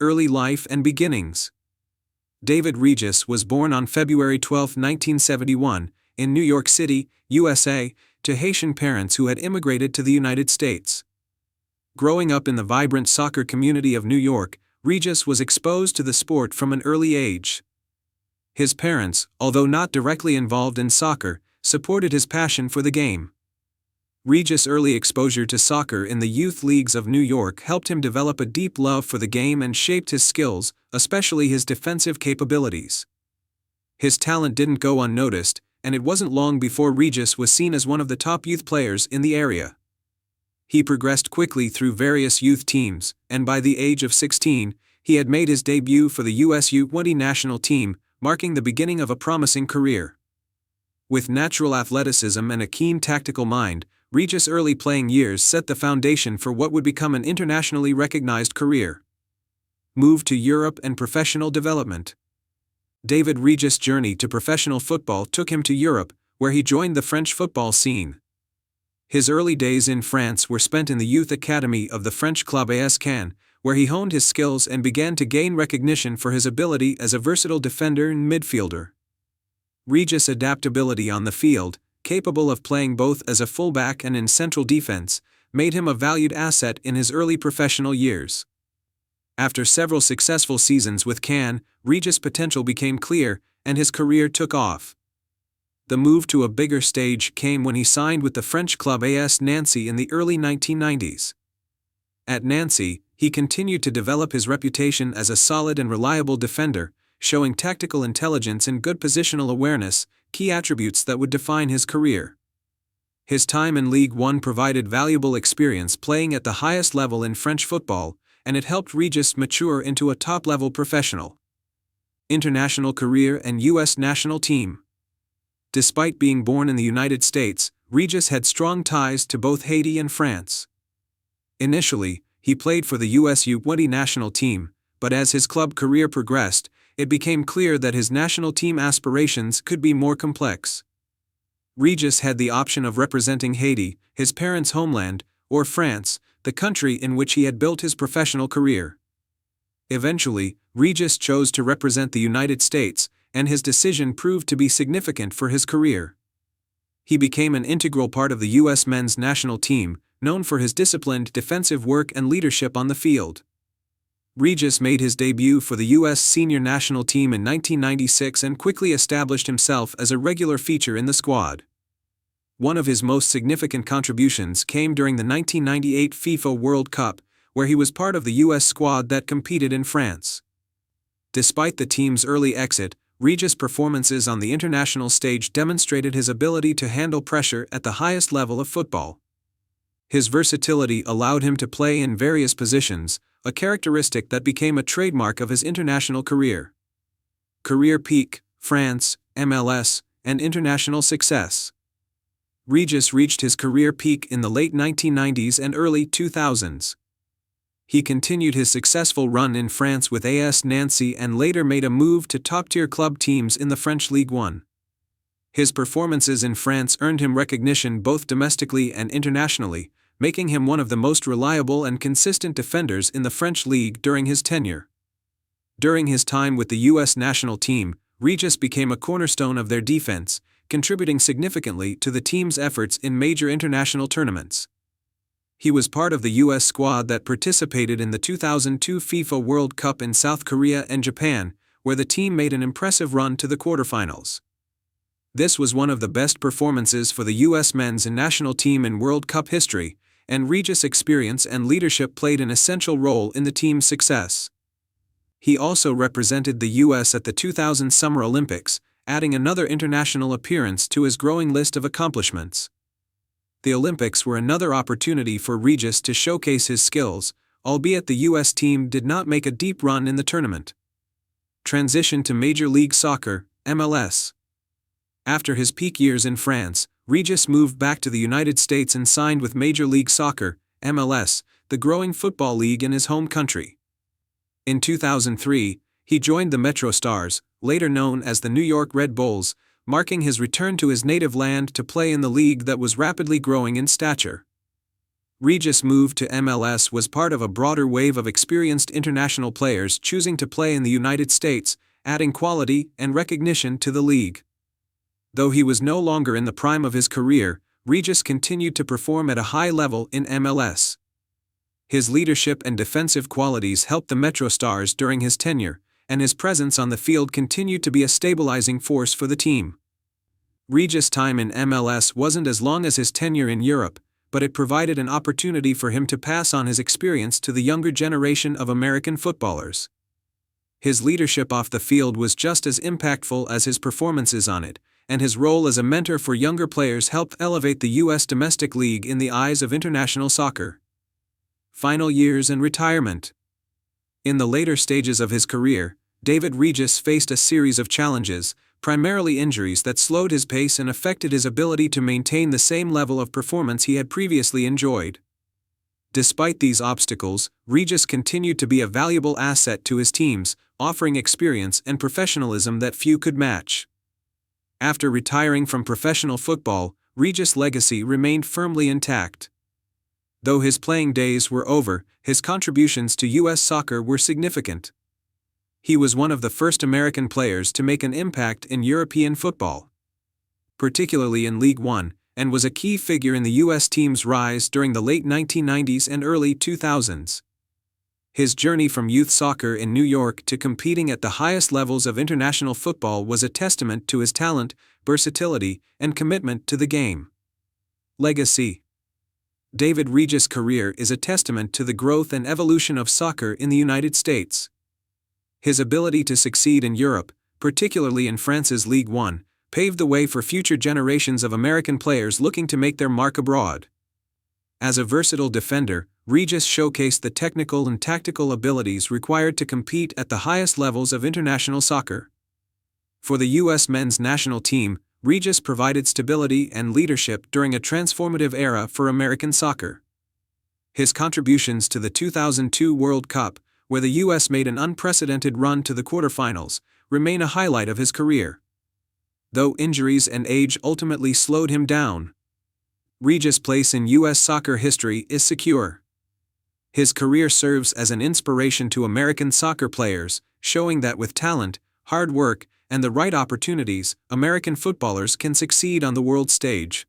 Early life and beginnings. David Regis was born on February 12, 1971, in New York City, USA, to Haitian parents who had immigrated to the United States. Growing up in the vibrant soccer community of New York, Regis was exposed to the sport from an early age. His parents, although not directly involved in soccer, supported his passion for the game. Regis' early exposure to soccer in the youth leagues of New York helped him develop a deep love for the game and shaped his skills, especially his defensive capabilities. His talent didn't go unnoticed, and it wasn't long before Regis was seen as one of the top youth players in the area. He progressed quickly through various youth teams, and by the age of 16, he had made his debut for the US U20 national team, marking the beginning of a promising career. With natural athleticism and a keen tactical mind, Regis' early playing years set the foundation for what would become an internationally recognized career. Move to Europe and professional development. David Regis' journey to professional football took him to Europe, where he joined the French football scene. His early days in France were spent in the youth academy of the French club AS Cannes, where he honed his skills and began to gain recognition for his ability as a versatile defender and midfielder. Regis' adaptability on the field, capable of playing both as a fullback and in central defense, made him a valued asset in his early professional years. After several successful seasons with Cannes, Regis' potential became clear, and his career took off. The move to a bigger stage came when he signed with the French club AS Nancy in the early 1990s. At Nancy, he continued to develop his reputation as a solid and reliable defender, showing tactical intelligence and good positional awareness, key attributes that would define his career. His time in Ligue 1 provided valuable experience playing at the highest level in French football, and it helped Regis mature into a top-level professional. International career and U.S. national team. Despite being born in the United States, Regis had strong ties to both Haiti and France. Initially, he played for the US U20 national team, but as his club career progressed, it became clear that his national team aspirations could be more complex. Regis had the option of representing Haiti, his parents' homeland, or France, the country in which he had built his professional career. Eventually, Regis chose to represent the United States, and his decision proved to be significant for his career. He became an integral part of the U.S. men's national team, known for his disciplined defensive work and leadership on the field. Regis made his debut for the U.S. senior national team in 1996 and quickly established himself as a regular feature in the squad. One of his most significant contributions came during the 1998 FIFA World Cup, where he was part of the U.S. squad that competed in France. Despite the team's early exit, Regis' performances on the international stage demonstrated his ability to handle pressure at the highest level of football. His versatility allowed him to play in various positions, a characteristic that became a trademark of his international career. Career peak, France, MLS, and international success. Regis reached his career peak in the late 1990s and early 2000s. He continued his successful run in France with AS Nancy and later made a move to top-tier club teams in the French Ligue 1. His performances in France earned him recognition both domestically and internationally, making him one of the most reliable and consistent defenders in the French league during his tenure. During his time with the U.S. national team, Regis became a cornerstone of their defense, contributing significantly to the team's efforts in major international tournaments. He was part of the U.S. squad that participated in the 2002 FIFA World Cup in South Korea and Japan, where the team made an impressive run to the quarterfinals. This was one of the best performances for the U.S. men's national team in World Cup history, and Regis' experience and leadership played an essential role in the team's success. He also represented the U.S. at the 2000 Summer Olympics, adding another international appearance to his growing list of accomplishments. The Olympics were another opportunity for Regis to showcase his skills, albeit the U.S. team did not make a deep run in the tournament. Transition to Major League Soccer, MLS. After his peak years in France, Regis moved back to the United States and signed with Major League Soccer, MLS, the growing football league in his home country. In 2003, he joined the Metro Stars, later known as the New York Red Bulls, marking his return to his native land to play in the league that was rapidly growing in stature. Regis' move to MLS was part of a broader wave of experienced international players choosing to play in the United States, adding quality and recognition to the league. Though he was no longer in the prime of his career, Regis continued to perform at a high level in MLS. His leadership and defensive qualities helped the Metro Stars during his tenure, and his presence on the field continued to be a stabilizing force for the team. Regis' time in MLS wasn't as long as his tenure in Europe, but it provided an opportunity for him to pass on his experience to the younger generation of American footballers. His leadership off the field was just as impactful as his performances on it, and his role as a mentor for younger players helped elevate the U.S. domestic league in the eyes of international soccer. Final years and retirement. In the later stages of his career, David Regis faced a series of challenges, primarily injuries that slowed his pace and affected his ability to maintain the same level of performance he had previously enjoyed. Despite these obstacles, Regis continued to be a valuable asset to his teams, offering experience and professionalism that few could match. After retiring from professional football, Regis' legacy remained firmly intact. Though his playing days were over, his contributions to U.S. soccer were significant. He was one of the first American players to make an impact in European football, particularly in League One, and was a key figure in the U.S. team's rise during the late 1990s and early 2000s. His journey from youth soccer in New York to competing at the highest levels of international football was a testament to his talent, versatility, and commitment to the game. Legacy. David Regis' career is a testament to the growth and evolution of soccer in the United States. His ability to succeed in Europe, particularly in France's Ligue 1, paved the way for future generations of American players looking to make their mark abroad. As a versatile defender, Regis showcased the technical and tactical abilities required to compete at the highest levels of international soccer. For the U.S. men's national team, Regis provided stability and leadership during a transformative era for American soccer. His contributions to the 2002 World Cup, where the U.S. made an unprecedented run to the quarterfinals, remain a highlight of his career. Though injuries and age ultimately slowed him down, Regis' place in U.S. soccer history is secure. His career serves as an inspiration to American soccer players, showing that with talent, hard work, and the right opportunities, American footballers can succeed on the world stage.